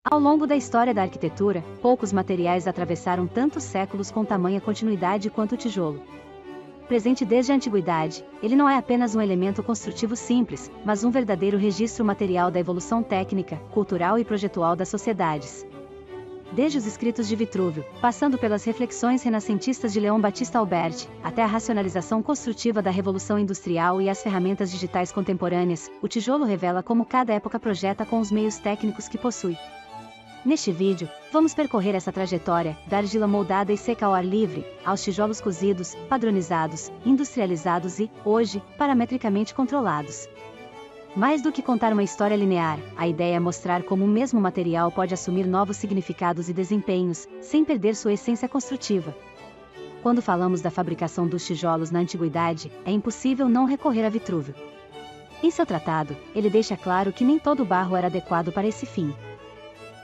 Ao longo da história da arquitetura, poucos materiais atravessaram tantos séculos com tamanha continuidade quanto o tijolo. Presente desde a antiguidade, ele não é apenas um elemento construtivo simples, mas um verdadeiro registro material da evolução técnica, cultural e projetual das sociedades. Desde os escritos de Vitrúvio, passando pelas reflexões renascentistas de Leão Battista Alberti, até a racionalização construtiva da Revolução Industrial e as ferramentas digitais contemporâneas, o tijolo revela como cada época projeta com os meios técnicos que possui. Neste vídeo, vamos percorrer essa trajetória, da argila moldada e seca ao ar livre, aos tijolos cozidos, padronizados, industrializados e, hoje, parametricamente controlados. Mais do que contar uma história linear, a ideia é mostrar como o mesmo material pode assumir novos significados e desempenhos, sem perder sua essência construtiva. Quando falamos da fabricação dos tijolos na antiguidade, é impossível não recorrer a Vitrúvio. Em seu tratado, ele deixa claro que nem todo barro era adequado para esse fim.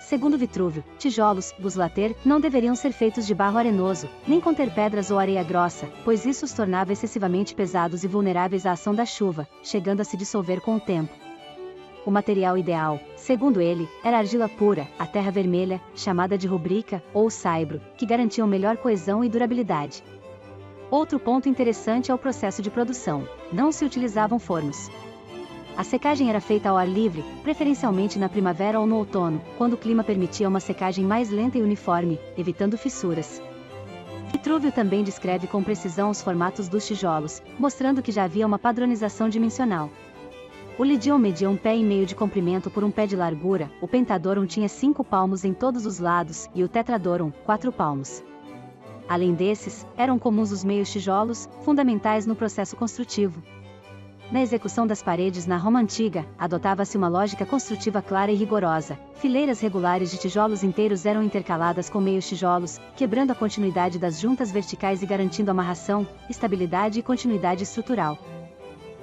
Segundo Vitrúvio, tijolos, buslater, não deveriam ser feitos de barro arenoso, nem conter pedras ou areia grossa, pois isso os tornava excessivamente pesados e vulneráveis à ação da chuva, chegando a se dissolver com o tempo. O material ideal, segundo ele, era a argila pura, a terra vermelha, chamada de rubrica, ou saibro, que garantiam melhor coesão e durabilidade. Outro ponto interessante é o processo de produção. Não se utilizavam fornos. A secagem era feita ao ar livre, preferencialmente na primavera ou no outono, quando o clima permitia uma secagem mais lenta e uniforme, evitando fissuras. Vitrúvio também descreve com precisão os formatos dos tijolos, mostrando que já havia uma padronização dimensional. O lidion media 1,5 pé de comprimento por 1 pé de largura, o pentadoron tinha 5 palmos em todos os lados, e o tetradoron, 4 palmos. Além desses, eram comuns os meios tijolos, fundamentais no processo construtivo. Na execução das paredes na Roma Antiga, adotava-se uma lógica construtiva clara e rigorosa. Fileiras regulares de tijolos inteiros eram intercaladas com meios tijolos, quebrando a continuidade das juntas verticais e garantindo amarração, estabilidade e continuidade estrutural.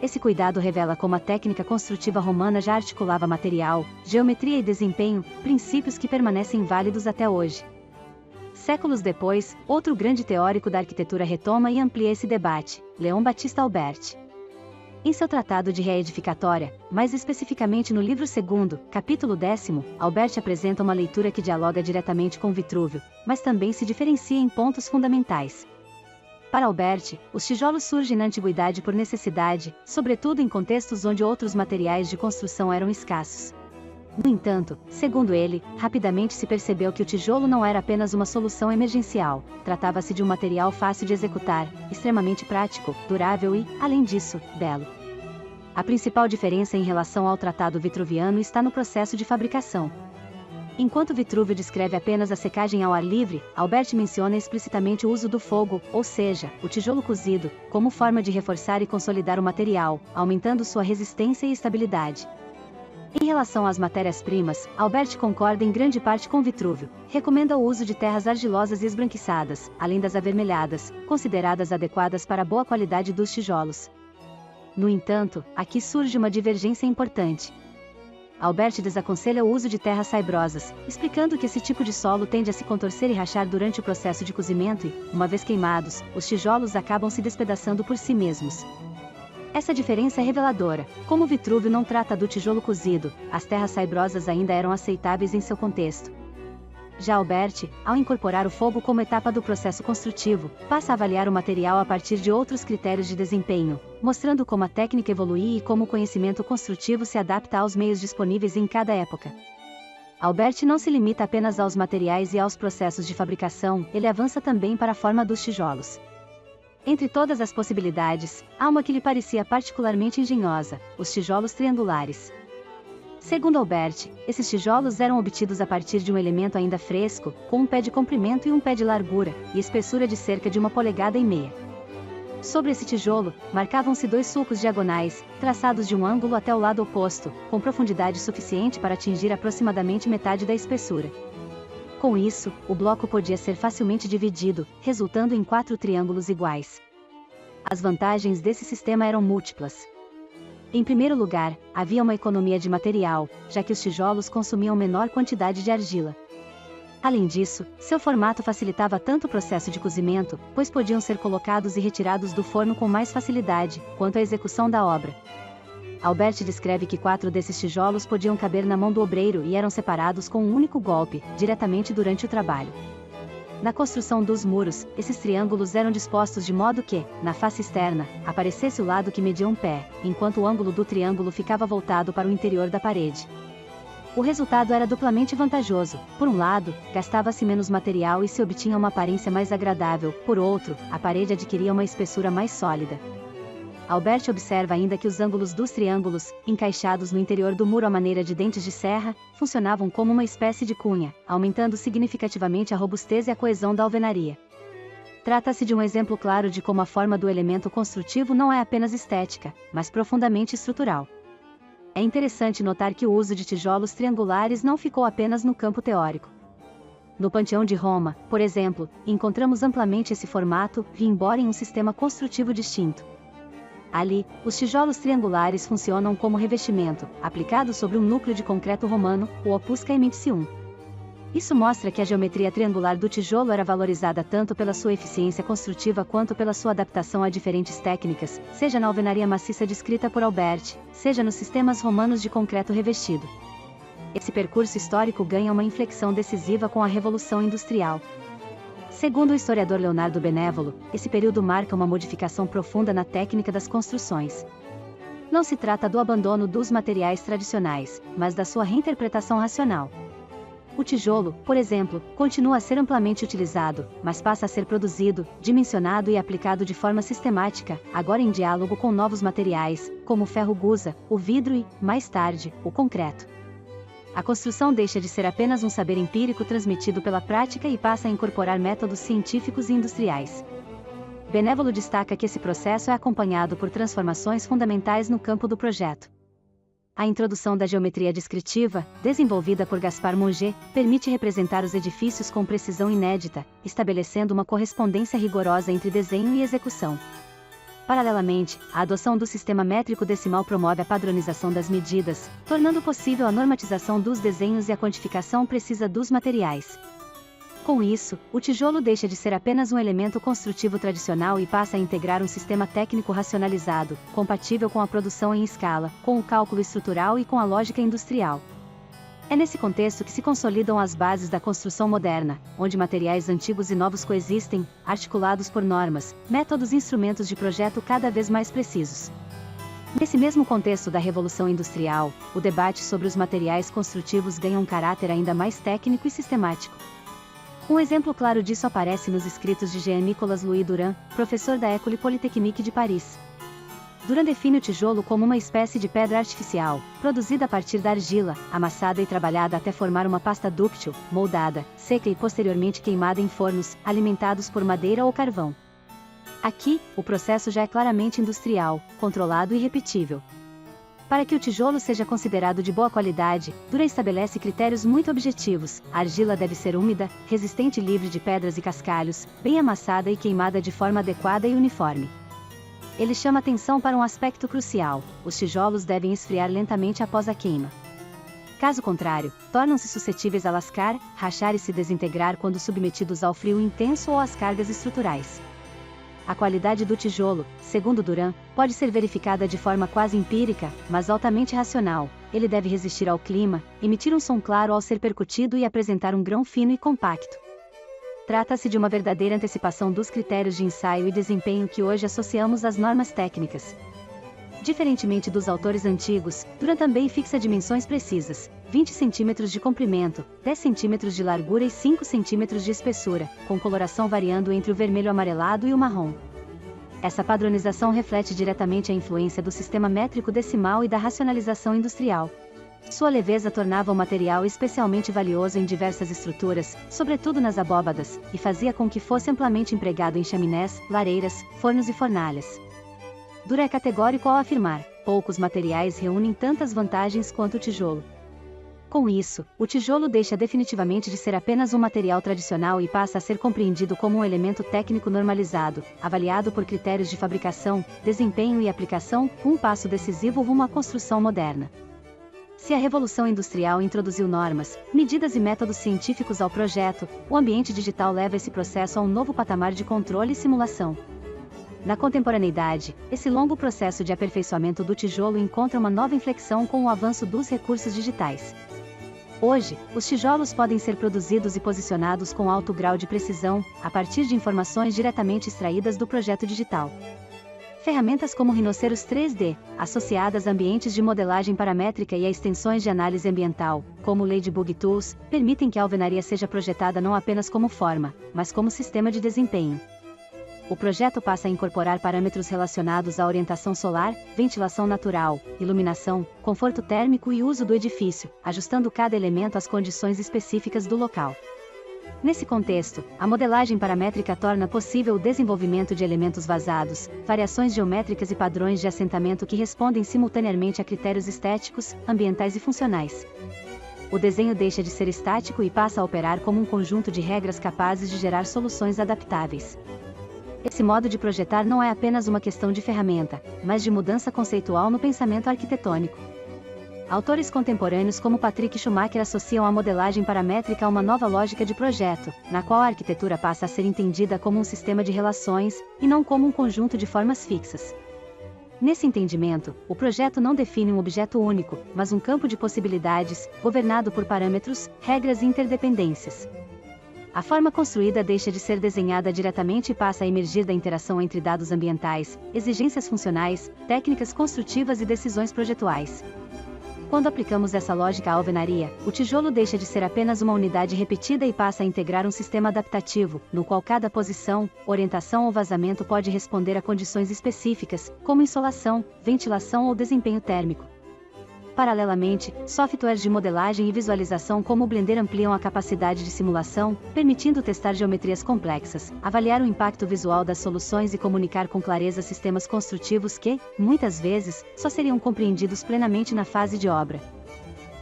Esse cuidado revela como a técnica construtiva romana já articulava material, geometria e desempenho, princípios que permanecem válidos até hoje. Séculos depois, outro grande teórico da arquitetura retoma e amplia esse debate, Leão Battista Alberti. Em seu tratado de reedificatória, mais especificamente no livro 2º, capítulo 10º, Alberti apresenta uma leitura que dialoga diretamente com Vitrúvio, mas também se diferencia em pontos fundamentais. Para Alberti, os tijolos surgem na antiguidade por necessidade, sobretudo em contextos onde outros materiais de construção eram escassos. No entanto, segundo ele, rapidamente se percebeu que o tijolo não era apenas uma solução emergencial, tratava-se de um material fácil de executar, extremamente prático, durável e, além disso, belo. A principal diferença em relação ao tratado vitruviano está no processo de fabricação. Enquanto Vitrúvio descreve apenas a secagem ao ar livre, Alberti menciona explicitamente o uso do fogo, ou seja, o tijolo cozido, como forma de reforçar e consolidar o material, aumentando sua resistência e estabilidade. Em relação às matérias-primas, Alberti concorda em grande parte com Vitrúvio. Recomenda o uso de terras argilosas e esbranquiçadas, além das avermelhadas, consideradas adequadas para a boa qualidade dos tijolos. No entanto, aqui surge uma divergência importante. Alberti desaconselha o uso de terras saibrosas, explicando que esse tipo de solo tende a se contorcer e rachar durante o processo de cozimento e, uma vez queimados, os tijolos acabam se despedaçando por si mesmos. Essa diferença é reveladora. Como Vitrúvio não trata do tijolo cozido, as terras saibrosas ainda eram aceitáveis em seu contexto. Já Alberti, ao incorporar o fogo como etapa do processo construtivo, passa a avaliar o material a partir de outros critérios de desempenho, mostrando como a técnica evolui e como o conhecimento construtivo se adapta aos meios disponíveis em cada época. Alberti não se limita apenas aos materiais e aos processos de fabricação, ele avança também para a forma dos tijolos. Entre todas as possibilidades, há uma que lhe parecia particularmente engenhosa: os tijolos triangulares. Segundo Alberti, esses tijolos eram obtidos a partir de um elemento ainda fresco, com 1 pé de comprimento e 1 pé de largura, e espessura de cerca de 1,5 polegadas. Sobre esse tijolo, marcavam-se 2 sulcos diagonais, traçados de um ângulo até o lado oposto, com profundidade suficiente para atingir aproximadamente metade da espessura. Com isso, o bloco podia ser facilmente dividido, resultando em 4 triângulos iguais. As vantagens desse sistema eram múltiplas. Em primeiro lugar, havia uma economia de material, já que os tijolos consumiam menor quantidade de argila. Além disso, seu formato facilitava tanto o processo de cozimento, pois podiam ser colocados e retirados do forno com mais facilidade, quanto a execução da obra. Albert descreve que 4 desses tijolos podiam caber na mão do obreiro e eram separados com um único golpe, diretamente durante o trabalho. Na construção dos muros, esses triângulos eram dispostos de modo que, na face externa, aparecesse o lado que media um pé, enquanto o ângulo do triângulo ficava voltado para o interior da parede. O resultado era duplamente vantajoso. Por um lado, gastava-se menos material e se obtinha uma aparência mais agradável, por outro, a parede adquiria uma espessura mais sólida. Albert observa ainda que os ângulos dos triângulos, encaixados no interior do muro à maneira de dentes de serra, funcionavam como uma espécie de cunha, aumentando significativamente a robustez e a coesão da alvenaria. Trata-se de um exemplo claro de como a forma do elemento construtivo não é apenas estética, mas profundamente estrutural. É interessante notar que o uso de tijolos triangulares não ficou apenas no campo teórico. No Panteão de Roma, por exemplo, encontramos amplamente esse formato, embora em um sistema construtivo distinto. Ali, os tijolos triangulares funcionam como revestimento, aplicado sobre um núcleo de concreto romano, o Opus Caementicium. Isso mostra que a geometria triangular do tijolo era valorizada tanto pela sua eficiência construtiva quanto pela sua adaptação a diferentes técnicas, seja na alvenaria maciça descrita por Albert, seja nos sistemas romanos de concreto revestido. Esse percurso histórico ganha uma inflexão decisiva com a Revolução Industrial. Segundo o historiador Leonardo Benévolo, esse período marca uma modificação profunda na técnica das construções. Não se trata do abandono dos materiais tradicionais, mas da sua reinterpretação racional. O tijolo, por exemplo, continua a ser amplamente utilizado, mas passa a ser produzido, dimensionado e aplicado de forma sistemática, agora em diálogo com novos materiais, como o ferro-gusa, o vidro e, mais tarde, o concreto. A construção deixa de ser apenas um saber empírico transmitido pela prática e passa a incorporar métodos científicos e industriais. Benévolo destaca que esse processo é acompanhado por transformações fundamentais no campo do projeto. A introdução da geometria descritiva, desenvolvida por Gaspar Monge, permite representar os edifícios com precisão inédita, estabelecendo uma correspondência rigorosa entre desenho e execução. Paralelamente, a adoção do sistema métrico decimal promove a padronização das medidas, tornando possível a normatização dos desenhos e a quantificação precisa dos materiais. Com isso, o tijolo deixa de ser apenas um elemento construtivo tradicional e passa a integrar um sistema técnico racionalizado, compatível com a produção em escala, com o cálculo estrutural e com a lógica industrial. É nesse contexto que se consolidam as bases da construção moderna, onde materiais antigos e novos coexistem, articulados por normas, métodos e instrumentos de projeto cada vez mais precisos. Nesse mesmo contexto da Revolução Industrial, o debate sobre os materiais construtivos ganha um caráter ainda mais técnico e sistemático. Um exemplo claro disso aparece nos escritos de Jean-Nicolas Louis Durand, professor da École Polytechnique de Paris. Durand define o tijolo como uma espécie de pedra artificial, produzida a partir da argila, amassada e trabalhada até formar uma pasta dúctil, moldada, seca e posteriormente queimada em fornos, alimentados por madeira ou carvão. Aqui, o processo já é claramente industrial, controlado e repetível. Para que o tijolo seja considerado de boa qualidade, Durand estabelece critérios muito objetivos. A argila deve ser úmida, resistente e livre de pedras e cascalhos, bem amassada e queimada de forma adequada e uniforme. Ele chama atenção para um aspecto crucial: os tijolos devem esfriar lentamente após a queima. Caso contrário, tornam-se suscetíveis a lascar, rachar e se desintegrar quando submetidos ao frio intenso ou às cargas estruturais. A qualidade do tijolo, segundo Durand, pode ser verificada de forma quase empírica, mas altamente racional. Ele deve resistir ao clima, emitir um som claro ao ser percutido e apresentar um grão fino e compacto. Trata-se de uma verdadeira antecipação dos critérios de ensaio e desempenho que hoje associamos às normas técnicas. Diferentemente dos autores antigos, Durand também fixa dimensões precisas: 20 cm de comprimento, 10 cm de largura e 5 cm de espessura, com coloração variando entre o vermelho amarelado e o marrom. Essa padronização reflete diretamente a influência do sistema métrico decimal e da racionalização industrial. Sua leveza tornava o material especialmente valioso em diversas estruturas, sobretudo nas abóbadas, e fazia com que fosse amplamente empregado em chaminés, lareiras, fornos e fornalhas. Durand é categórico ao afirmar: poucos materiais reúnem tantas vantagens quanto o tijolo. Com isso, o tijolo deixa definitivamente de ser apenas um material tradicional e passa a ser compreendido como um elemento técnico normalizado, avaliado por critérios de fabricação, desempenho e aplicação, um passo decisivo rumo à construção moderna. Se a Revolução Industrial introduziu normas, medidas e métodos científicos ao projeto, o ambiente digital leva esse processo a um novo patamar de controle e simulação. Na contemporaneidade, esse longo processo de aperfeiçoamento do tijolo encontra uma nova inflexão com o avanço dos recursos digitais. Hoje, os tijolos podem ser produzidos e posicionados com alto grau de precisão, a partir de informações diretamente extraídas do projeto digital. Ferramentas como rinoceros 3D, associadas a ambientes de modelagem paramétrica e a extensões de análise ambiental, como o Ladybug Tools, permitem que a alvenaria seja projetada não apenas como forma, mas como sistema de desempenho. O projeto passa a incorporar parâmetros relacionados à orientação solar, ventilação natural, iluminação, conforto térmico e uso do edifício, ajustando cada elemento às condições específicas do local. Nesse contexto, a modelagem paramétrica torna possível o desenvolvimento de elementos vazados, variações geométricas e padrões de assentamento que respondem simultaneamente a critérios estéticos, ambientais e funcionais. O desenho deixa de ser estático e passa a operar como um conjunto de regras capazes de gerar soluções adaptáveis. Esse modo de projetar não é apenas uma questão de ferramenta, mas de mudança conceitual no pensamento arquitetônico. Autores contemporâneos como Patrick Schumacher associam a modelagem paramétrica a uma nova lógica de projeto, na qual a arquitetura passa a ser entendida como um sistema de relações, e não como um conjunto de formas fixas. Nesse entendimento, o projeto não define um objeto único, mas um campo de possibilidades, governado por parâmetros, regras e interdependências. A forma construída deixa de ser desenhada diretamente e passa a emergir da interação entre dados ambientais, exigências funcionais, técnicas construtivas e decisões projetuais. Quando aplicamos essa lógica à alvenaria, o tijolo deixa de ser apenas uma unidade repetida e passa a integrar um sistema adaptativo, no qual cada posição, orientação ou vazamento pode responder a condições específicas, como insolação, ventilação ou desempenho térmico. Paralelamente, softwares de modelagem e visualização como o Blender ampliam a capacidade de simulação, permitindo testar geometrias complexas, avaliar o impacto visual das soluções e comunicar com clareza sistemas construtivos que, muitas vezes, só seriam compreendidos plenamente na fase de obra.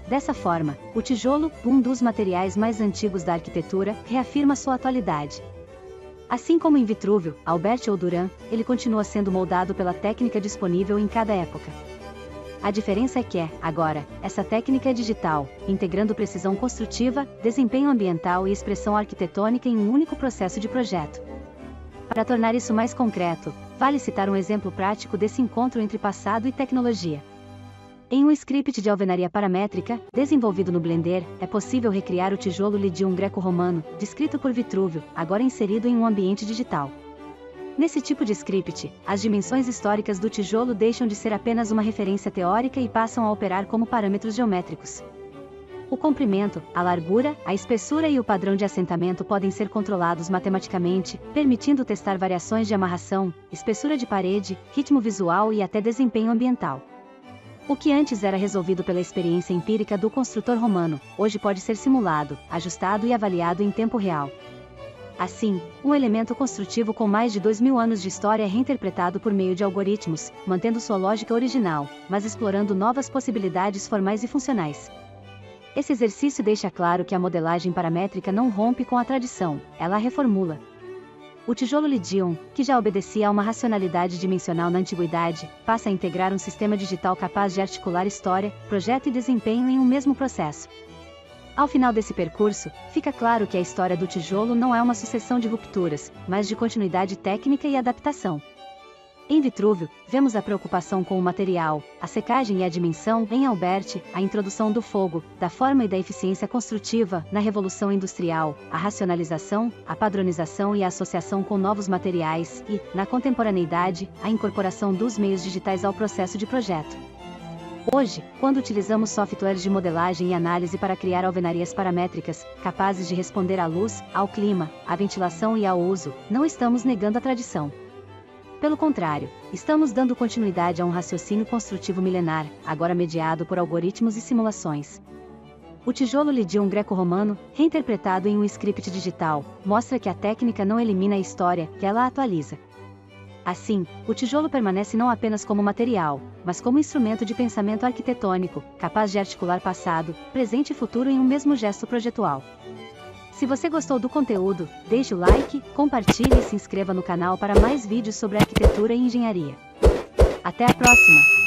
Dessa forma, o tijolo, um dos materiais mais antigos da arquitetura, reafirma sua atualidade. Assim como em Vitrúvio, Albert ou Duran, ele continua sendo moldado pela técnica disponível em cada época. A diferença é que agora, essa técnica é digital, integrando precisão construtiva, desempenho ambiental e expressão arquitetônica em um único processo de projeto. Para tornar isso mais concreto, vale citar um exemplo prático desse encontro entre passado e tecnologia. Em um script de alvenaria paramétrica, desenvolvido no Blender, é possível recriar o tijolo Lydium greco-romano, descrito por Vitrúvio, agora inserido em um ambiente digital. Nesse tipo de script, as dimensões históricas do tijolo deixam de ser apenas uma referência teórica e passam a operar como parâmetros geométricos. O comprimento, a largura, a espessura e o padrão de assentamento podem ser controlados matematicamente, permitindo testar variações de amarração, espessura de parede, ritmo visual e até desempenho ambiental. O que antes era resolvido pela experiência empírica do construtor romano, hoje pode ser simulado, ajustado e avaliado em tempo real. Assim, um elemento construtivo com mais de 2000 anos de história é reinterpretado por meio de algoritmos, mantendo sua lógica original, mas explorando novas possibilidades formais e funcionais. Esse exercício deixa claro que a modelagem paramétrica não rompe com a tradição, ela a reformula. O tijolo Lydium, que já obedecia a uma racionalidade dimensional na antiguidade, passa a integrar um sistema digital capaz de articular história, projeto e desempenho em um mesmo processo. Ao final desse percurso, fica claro que a história do tijolo não é uma sucessão de rupturas, mas de continuidade técnica e adaptação. Em Vitrúvio, vemos a preocupação com o material, a secagem e a dimensão; em Albert, a introdução do fogo, da forma e da eficiência construtiva; na Revolução Industrial, a racionalização, a padronização e a associação com novos materiais; e, na contemporaneidade, a incorporação dos meios digitais ao processo de projeto. Hoje, quando utilizamos softwares de modelagem e análise para criar alvenarias paramétricas, capazes de responder à luz, ao clima, à ventilação e ao uso, não estamos negando a tradição. Pelo contrário, estamos dando continuidade a um raciocínio construtivo milenar, agora mediado por algoritmos e simulações. O tijolo Lydium greco-romano, reinterpretado em um script digital, mostra que a técnica não elimina a história, que ela a atualiza. Assim, o tijolo permanece não apenas como material, mas como instrumento de pensamento arquitetônico, capaz de articular passado, presente e futuro em um mesmo gesto projetual. Se você gostou do conteúdo, deixe o like, compartilhe e se inscreva no canal para mais vídeos sobre arquitetura e engenharia. Até a próxima!